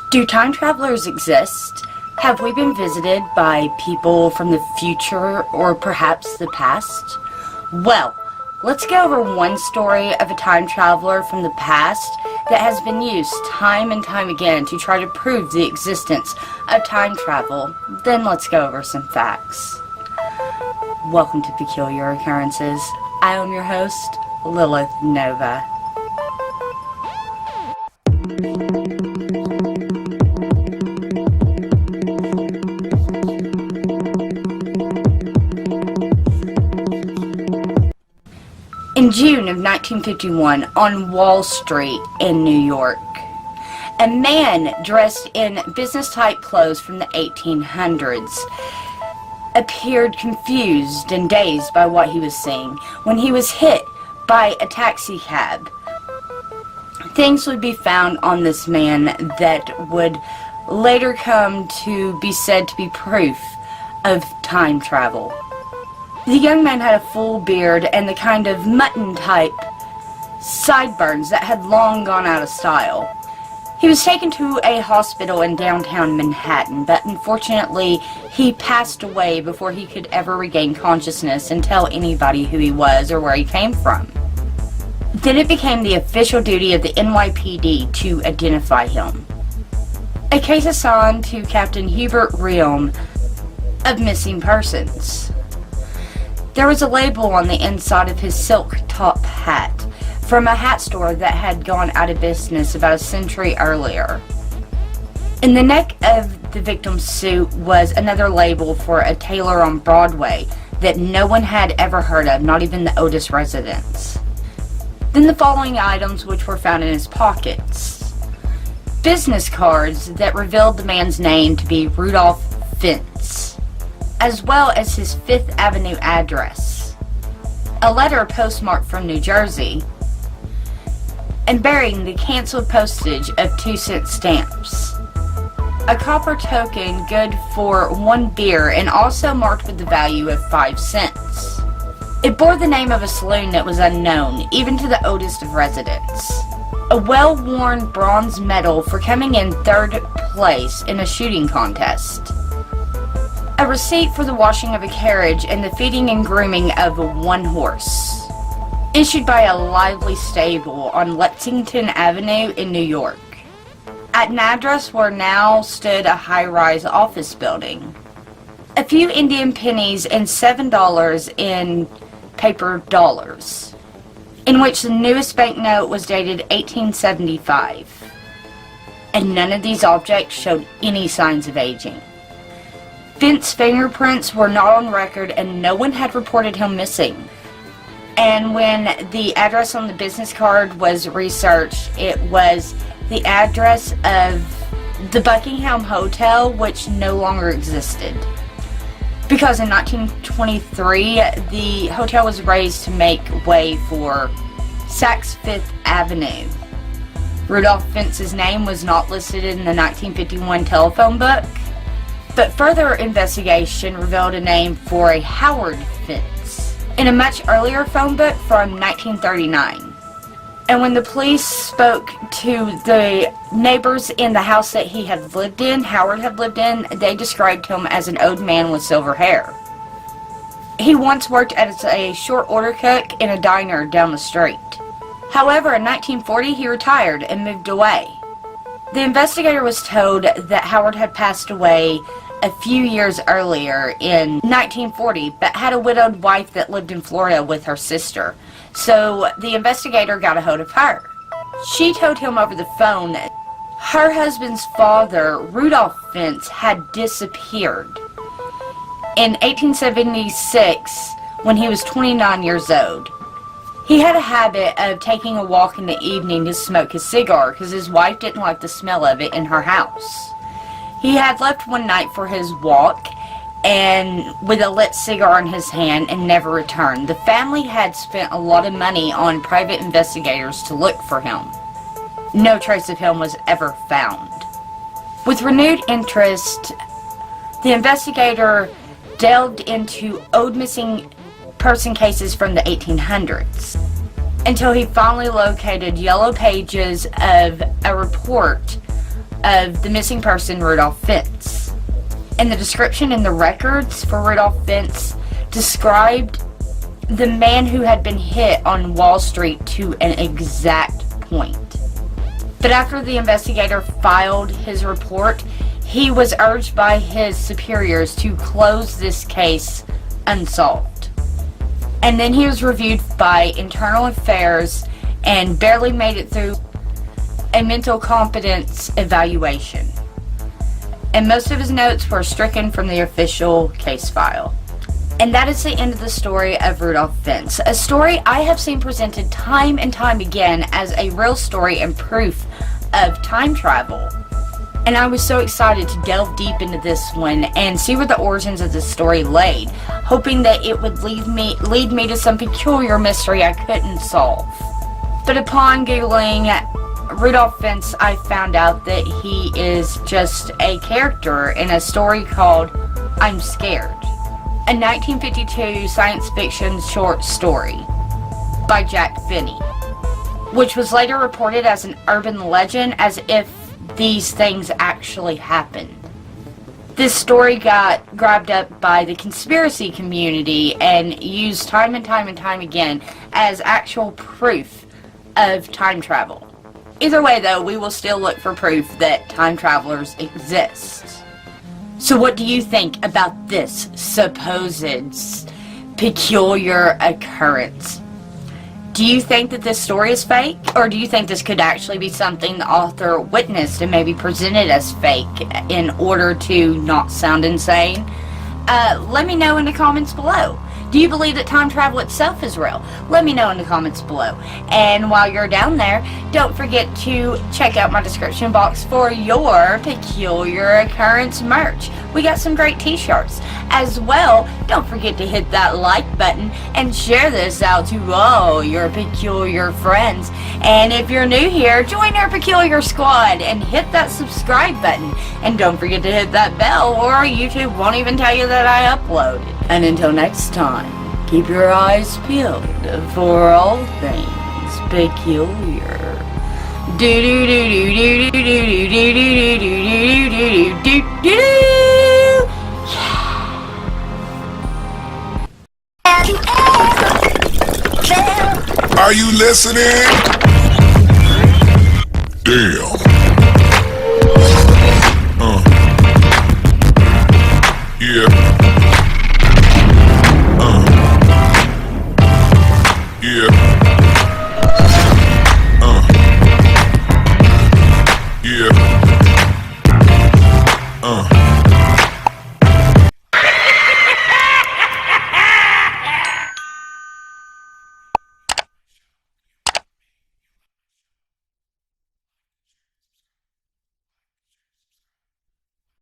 Do time travelers exist? Have we been visited by people from the future or perhaps the past? Well, let's go over one story of a time traveler from the past that has been used time and time again to try to prove the existence of time travel. Then let's go over some facts. Welcome to Peculiar Occurrences. I am your host, Lilith Nova. In June of 1951, on Wall Street in New York, a man dressed in business-type clothes from the 1800s appeared confused and dazed by what he was seeing when he was hit by a taxi cab. Things would be found on this man that would later come to be said to be proof of time travel. The young man had a full beard and the kind of mutton-type sideburns that had long gone out of style. He was taken to a hospital in downtown Manhattan, but unfortunately he passed away before he could ever regain consciousness and tell anybody who he was or where he came from. Then it became the official duty of the NYPD to identify him. A case assigned to Captain Hubert Realm of missing persons. There was a label on the inside of his silk top hat from a hat store that had gone out of business about a century earlier. In the neck of the victim's suit was another label for a tailor on Broadway that no one had ever heard of, not even the Otis residents. Then the following items which were found in his pockets. Business cards that revealed the man's name to be Rudolph Fentz, as well as his Fifth Avenue address, a letter postmarked from New Jersey, and bearing the canceled postage of 2-cent stamps. A copper token good for 1 beer and also marked with the value of 5 cents. It bore the name of a saloon that was unknown, even to the oldest of residents. A well-worn bronze medal for coming in 3rd place in a shooting contest. A receipt for the washing of a carriage and the feeding and grooming of 1 horse, issued by a lively stable on Lexington Avenue in New York, at an address where now stood a high-rise office building. A few Indian pennies and $7 in paper dollars, in which the newest banknote was dated 1875, and none of these objects showed any signs of aging. Fentz's fingerprints were not on record and no one had reported him missing. And when the address on the business card was researched, it was the address of the Buckingham Hotel, which no longer existed. Because in 1923, the hotel was raised to make way for Saks Fifth Avenue. Rudolph Fentz's name was not listed in the 1951 telephone book, but further investigation revealed a name for a Howard Fentz in a much earlier phone book from 1939. And when the police spoke to the neighbors in the house that Howard had lived in, they described him as an old man with silver hair. He once worked as a short order cook in a diner down the street. However, in 1940 he retired and moved away. The investigator was told that Howard had passed away a few years earlier in 1940, but had a widowed wife that lived in Florida with her sister. So the investigator got a hold of her. She told him over the phone that her husband's father, Rudolph Fentz, had disappeared in 1876 when he was 29 years old. He had a habit of taking a walk in the evening to smoke his cigar because his wife didn't like the smell of it in her house. He had left one night for his walk and with a lit cigar in his hand and never returned. The family had spent a lot of money on private investigators to look for him. No trace of him was ever found. With renewed interest, the investigator delved into old missing person cases from the 1800s until he finally located yellow pages of a report of the missing person, Rudolph Fentz. And the description in the records for Rudolph Fentz described the man who had been hit on Wall Street to an exact point. But after the investigator filed his report, he was urged by his superiors to close this case unsolved. And then he was reviewed by Internal Affairs and barely made it through a mental competence evaluation. And most of his notes were stricken from the official case file. And that is the end of the story of Rudolph Fentz, a story I have seen presented time and time again as a real story and proof of time travel. And I was so excited to delve deep into this one and see where the origins of this story laid, hoping that it would lead me to some peculiar mystery I couldn't solve. But upon Googling Rudolph Fentz, I found out that he is just a character in a story called I'm Scared, a 1952 science fiction short story by Jack Finney, which was later reported as an urban legend as if these things actually happened. This story got grabbed up by the conspiracy community and used time and time and time again as actual proof of time travel. Either way, though, we will still look for proof that time travelers exist. So what do you think about this supposed peculiar occurrence? Do you think that this story is fake? Or do you think this could actually be something the author witnessed and maybe presented as fake in order to not sound insane? Let me know in the comments below. Do you believe that time travel itself is real? Let me know in the comments below. And while you're down there, don't forget to check out my description box for your Peculiar Occurrence merch. We got some great t-shirts. As well, don't forget to hit that like button and share this out to all your peculiar friends. And if you're new here, join our Peculiar Squad and hit that subscribe button. And don't forget to hit that bell or YouTube won't even tell you that I uploaded. And until next time, keep your eyes peeled for all things peculiar. Do do do do do do do do do do do do do do. Are you listening? Damn. Yeah.